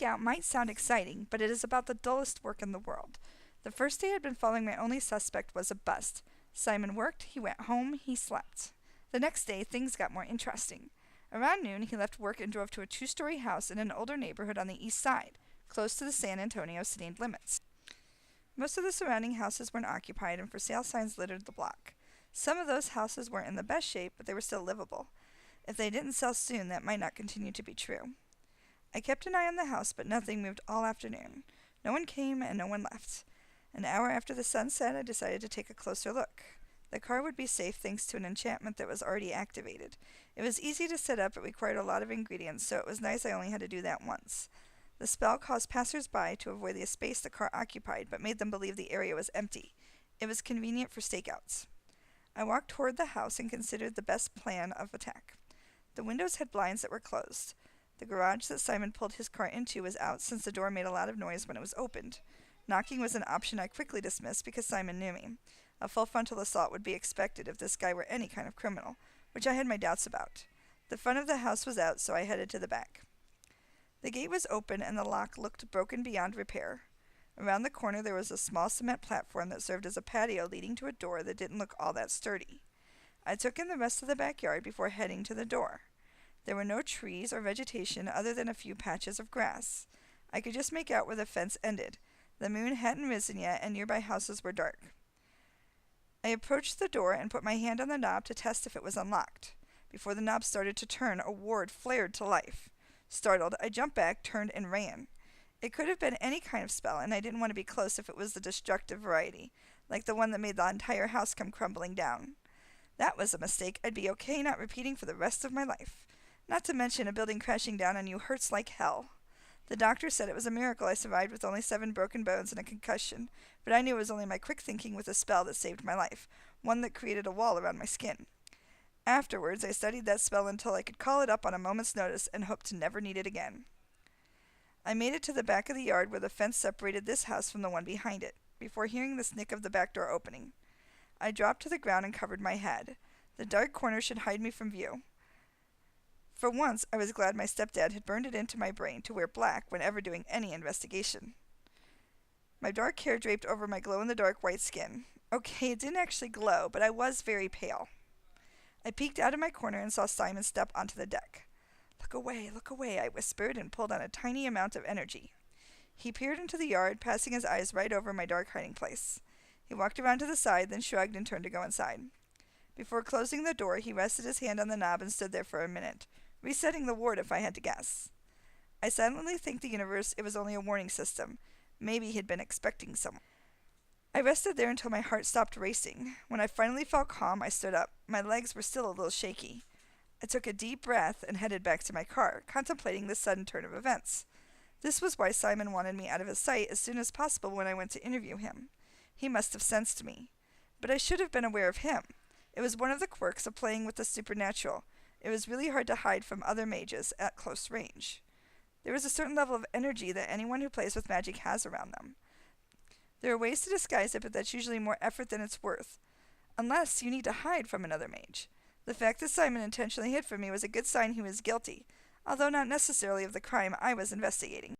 stakeout might sound exciting, but it is about the dullest work in the world. The first day I had been following my only suspect was a bust. Simon worked, he went home, he slept. The next day, things got more interesting. Around noon, he left work and drove to a two-story house in an older neighborhood on the east side, close to the San Antonio city limits. Most of the surrounding houses weren't occupied, and for sale signs littered the block. Some of those houses weren't in the best shape, but they were still livable. If they didn't sell soon, that might not continue to be true. I kept an eye on the house, but nothing moved all afternoon. No one came, and no one left. An hour after the sun set, I decided to take a closer look. The car would be safe thanks to an enchantment that was already activated. It was easy to set up, but required a lot of ingredients, so it was nice I only had to do that once. The spell caused passers-by to avoid the space the car occupied, but made them believe the area was empty. It was convenient for stakeouts. I walked toward the house and considered the best plan of attack. The windows had blinds that were closed. The garage that Simon pulled his car into was out since the door made a lot of noise when it was opened. Knocking was an option I quickly dismissed because Simon knew me. A full frontal assault would be expected if this guy were any kind of criminal, which I had my doubts about. The front of the house was out, so I headed to the back. The gate was open and the lock looked broken beyond repair. Around the corner there was a small cement platform that served as a patio leading to a door that didn't look all that sturdy. I took in the rest of the backyard before heading to the door. There were no trees or vegetation other than a few patches of grass. I could just make out where the fence ended. The moon hadn't risen yet, and nearby houses were dark. I approached the door and put my hand on the knob to test if it was unlocked. Before the knob started to turn, a ward flared to life. Startled, I jumped back, turned, and ran. It could have been any kind of spell, and I didn't want to be close if it was the destructive variety, like the one that made the entire house come crumbling down. That was a mistake I'd be okay not repeating for the rest of my life. Not to mention a building crashing down on you hurts like hell. The doctor said it was a miracle I survived with only 7 broken bones and a concussion, but I knew it was only my quick thinking with a spell that saved my life, one that created a wall around my skin. Afterwards, I studied that spell until I could call it up on a moment's notice and hoped to never need it again. I made it to the back of the yard where the fence separated this house from the one behind it, before hearing the snick of the back door opening. I dropped to the ground and covered my head. The dark corner should hide me from view. For once, I was glad my stepdad had burned it into my brain to wear black whenever doing any investigation. My dark hair draped over my glow-in-the-dark white skin. Okay, it didn't actually glow, but I was very pale. I peeked out of my corner and saw Simon step onto the deck. Look away, I whispered and pulled on a tiny amount of energy. He peered into the yard, passing his eyes right over my dark hiding place. He walked around to the side, then shrugged and turned to go inside. Before closing the door, he rested his hand on the knob and stood there for a minute, resetting the ward if I had to guess. I silently thanked the universe it was only a warning system. Maybe he'd been expecting someone. I rested there until my heart stopped racing. When I finally felt calm, I stood up. My legs were still a little shaky. I took a deep breath and headed back to my car, contemplating this sudden turn of events. This was why Simon wanted me out of his sight as soon as possible when I went to interview him. He must have sensed me. But I should have been aware of him. It was one of the quirks of playing with the supernatural. It was really hard to hide from other mages at close range. There is a certain level of energy that anyone who plays with magic has around them. There are ways to disguise it, but that's usually more effort than it's worth. Unless you need to hide from another mage. The fact that Simon intentionally hid from me was a good sign he was guilty, although not necessarily of the crime I was investigating.